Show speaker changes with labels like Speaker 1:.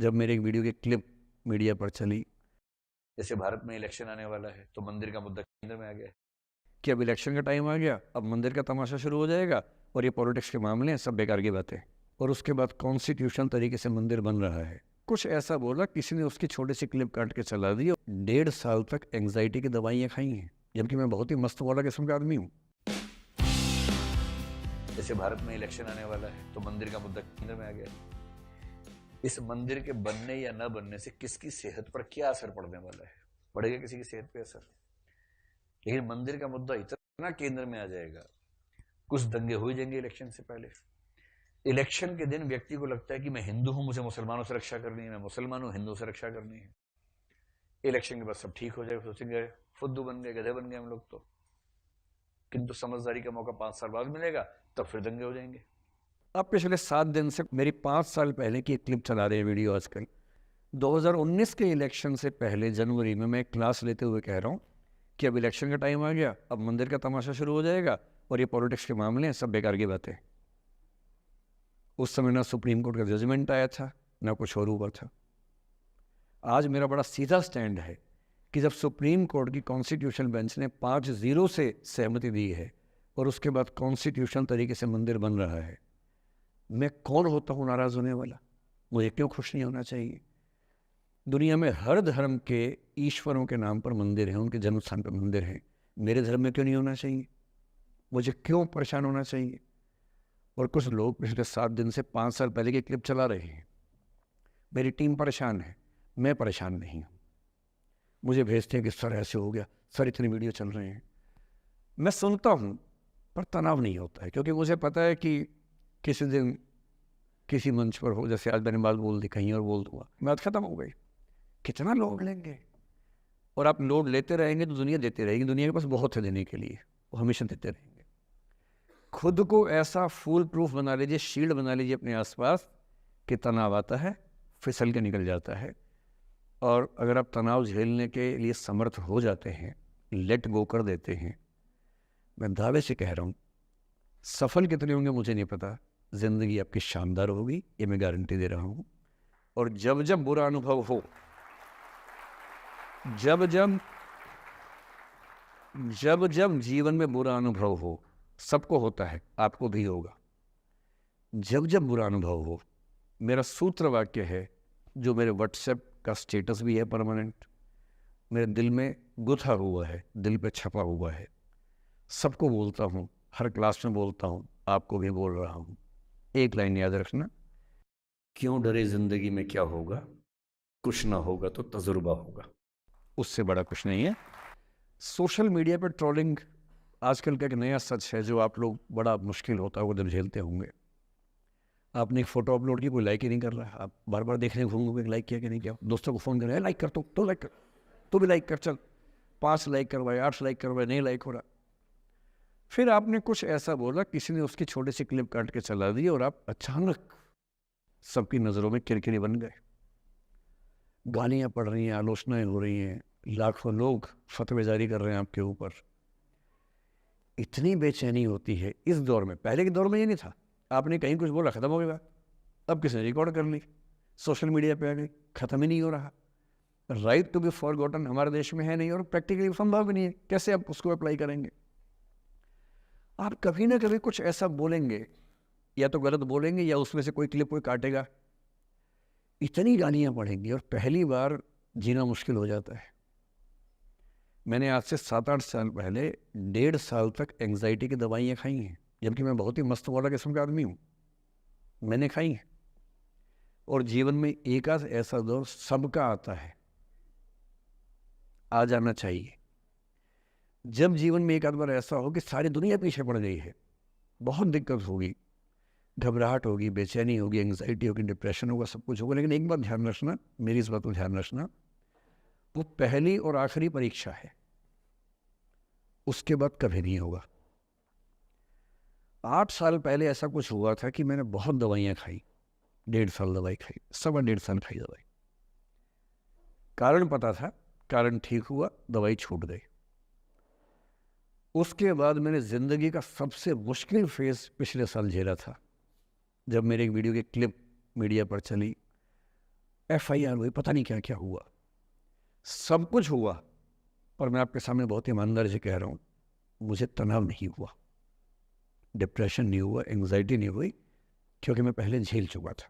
Speaker 1: जब मेरे एक वीडियो की क्लिप मीडिया पर चली, जैसे भारत में इलेक्शन आने वाला है तो मंदिर का मुद्दा केंद्र में आ गया कि अब इलेक्शन का टाइम आ गया, अब मंदिर का तमाशा शुरू हो जाएगा और ये पॉलिटिक्स के मामले हैं, सब बेकार की बातें। और उसके बाद कॉन्स्टिट्यूशन तरीके से मंदिर बन रहा है। कुछ ऐसा बोला, किसी ने उसकी छोटी सी क्लिप काट के चला दी। 1.5 साल तक एंग्जाइटी की दवाइयाँ खाई हैं, जबकि मैं बहुत ही मस्त वाला किस्म का आदमी हूँ। जैसे भारत में इलेक्शन आने वाला है तो मंदिर का मुद्दा केंद्र में आ गया। इस मंदिर के बनने या न बनने से किसकी सेहत पर क्या असर पड़ने वाला है? पड़ेगा किसी की सेहत पे असर, लेकिन मंदिर का मुद्दा इतना केंद्र में आ जाएगा, कुछ दंगे हो जाएंगे इलेक्शन से पहले। इलेक्शन के दिन व्यक्ति को लगता है कि मैं हिंदू हूं, मुझे मुसलमानों से रक्षा करनी है, मैं मुसलमान हूं, हिंदू से रक्षा करनी है। इलेक्शन के बाद सब ठीक हो जाएगा, सोचेंगे फुद्दू बन गए, गधे बन गए हम लोग तो। किंतु समझदारी का मौका 5 साल बाद मिलेगा, तब फिर दंगे हो जाएंगे। अब पिछले 7 दिन से मेरी 5 साल पहले की एक क्लिप चला रहे हैं वीडियो आजकल। 2019 के इलेक्शन से पहले जनवरी में मैं क्लास लेते हुए कह रहा हूँ कि अब इलेक्शन का टाइम आ गया, अब मंदिर का तमाशा शुरू हो जाएगा और ये पॉलिटिक्स के मामले हैं, सब बेकार की बातें। उस समय ना सुप्रीम कोर्ट का जजमेंट आया था, ना कुछ और हुआ था। आज मेरा बड़ा सीधा स्टैंड है कि जब सुप्रीम कोर्ट की कॉन्स्टिट्यूशन बेंच ने 5-0 से सहमति दी है और उसके बाद कॉन्स्टिट्यूशन तरीके से मंदिर बन रहा है, मैं कौन होता हूँ नाराज़ होने वाला? मुझे क्यों खुश नहीं होना चाहिए? दुनिया में हर धर्म के ईश्वरों के नाम पर मंदिर हैं, उनके जन्म स्थान पर मंदिर हैं। मेरे धर्म में क्यों नहीं होना चाहिए? मुझे क्यों परेशान होना चाहिए? और कुछ लोग पिछले 7 दिन से 5 साल पहले की क्लिप चला रहे हैं। मेरी टीम परेशान है, मैं परेशान नहीं हूँ। मुझे भेजते हैं कि सर ऐसे हो गया, सर इतने वीडियो चल रहे हैं। मैं सुनता हूँ पर तनाव नहीं होता है, क्योंकि मुझे पता है कि किसी दिन किसी मंच पर हो, जैसे आज मैंने बात बोल दी कहीं और बोल दूंगा, बात खत्म हो गई। कितना लोड लेंगे? और आप लोड लेते रहेंगे तो दुनिया देती रहेगी। दुनिया के पास बहुत है देने के लिए, वो हमेशा देते रहेंगे। खुद को ऐसा फूल प्रूफ बना लीजिए, शील्ड बना लीजिए अपने आसपास कि तनाव आता है फिसल के निकल जाता है। और अगर आप तनाव झेलने के लिए समर्थ हो जाते हैं, लेट गो कर देते हैं, मैं दावे से कह रहा हूँ, सफल कितने होंगे मुझे नहीं पता, जिंदगी आपकी शानदार होगी, ये मैं गारंटी दे रहा हूँ। और जब जब बुरा अनुभव हो, जब जब जब जब जीवन में बुरा अनुभव हो, सबको होता है, आपको भी होगा। जब जब बुरा अनुभव हो, मेरा सूत्र वाक्य है, जो मेरे व्हाट्सएप का स्टेटस भी है परमानेंट, मेरे दिल में गुथा हुआ है, दिल पे छपा हुआ है, सबको बोलता हूँ, हर क्लास में बोलता हूँ, आपको भी बोल रहा हूँ। एक लाइन याद रखना, क्यों डरे जिंदगी में क्या होगा, कुछ ना होगा तो तजुर्बा होगा, उससे बड़ा कुछ नहीं है। सोशल मीडिया पर ट्रोलिंग आजकल का एक नया सच है, जो आप लोग बड़ा मुश्किल होता होगा जब झेलते होंगे। आपने एक फोटो अपलोड की, कोई लाइक ही नहीं कर रहा है, आप बार बार देखने घूमोगे लाइक किया कि नहीं किया। दोस्तों को फ़ोन करें, लाइक कर, तो लाइक कर, तो भी लाइक कर, चल 5 लाइक करवाए, 8 लाइक करवाए, नहीं लाइक हो रहा। फिर आपने कुछ ऐसा बोला, किसी ने उसकी छोटी सी क्लिप काट के चला दी और आप अचानक सबकी नज़रों में किरकिरी बन गए। गालियाँ पड़ रही हैं, आलोचनाएं हो रही हैं, लाखों लोग फतवे जारी कर रहे हैं आपके ऊपर। इतनी बेचैनी होती है इस दौर में। पहले के दौर में ये नहीं था, आपने कहीं कुछ बोला खत्म हो गया बात। अब किसी ने रिकॉर्ड कर ली, सोशल मीडिया पे आ गई, खत्म ही नहीं हो रहा। राइट टू बी फॉरगॉटन हमारे देश में है नहीं, और प्रैक्टिकली संभव भी नहीं है। कैसे आप उसको अप्लाई करेंगे? आप कभी ना कभी कुछ ऐसा बोलेंगे, या तो गलत बोलेंगे या उसमें से कोई क्लिप कोई काटेगा, इतनी गालियां पड़ेंगी और पहली बार जीना मुश्किल हो जाता है। मैंने आज से 7-8 साल पहले 1.5 साल तक एंग्जाइटी की दवाइयाँ खाई हैं, जबकि मैं बहुत ही मस्त वाला किस्म का आदमी हूँ। मैंने खाई हैं। और जीवन में एक आध ऐसा दौर सबका आता है, आ जाना चाहिए। जब जीवन में एक आध बार ऐसा हो कि सारी दुनिया पीछे पड़ गई है, बहुत दिक्कत होगी, घबराहट होगी, बेचैनी होगी, एंग्जाइटी होगी, डिप्रेशन होगा, सब कुछ होगा। लेकिन एक बात ध्यान रखना, मेरी इस बात को ध्यान रखना, वो पहली और आखिरी परीक्षा है, उसके बाद कभी नहीं होगा। 8 साल पहले ऐसा कुछ हुआ था कि मैंने बहुत दवाइयाँ खाई, 1.5 साल दवाई खाई, 1.25 साल खाई दवाई। कारण पता था, कारण ठीक हुआ, दवाई छूट गई। उसके बाद मैंने ज़िंदगी का सबसे मुश्किल फेज़ पिछले साल झेला था, जब मेरे एक वीडियो की क्लिप मीडिया पर चली
Speaker 2: FIR हुई, पता नहीं क्या क्या हुआ, सब कुछ हुआ, पर मैं आपके सामने बहुत ईमानदारी से कह रहा हूँ, मुझे तनाव नहीं हुआ, डिप्रेशन नहीं हुआ, एंग्जाइटी नहीं हुई, क्योंकि मैं पहले झेल चुका था।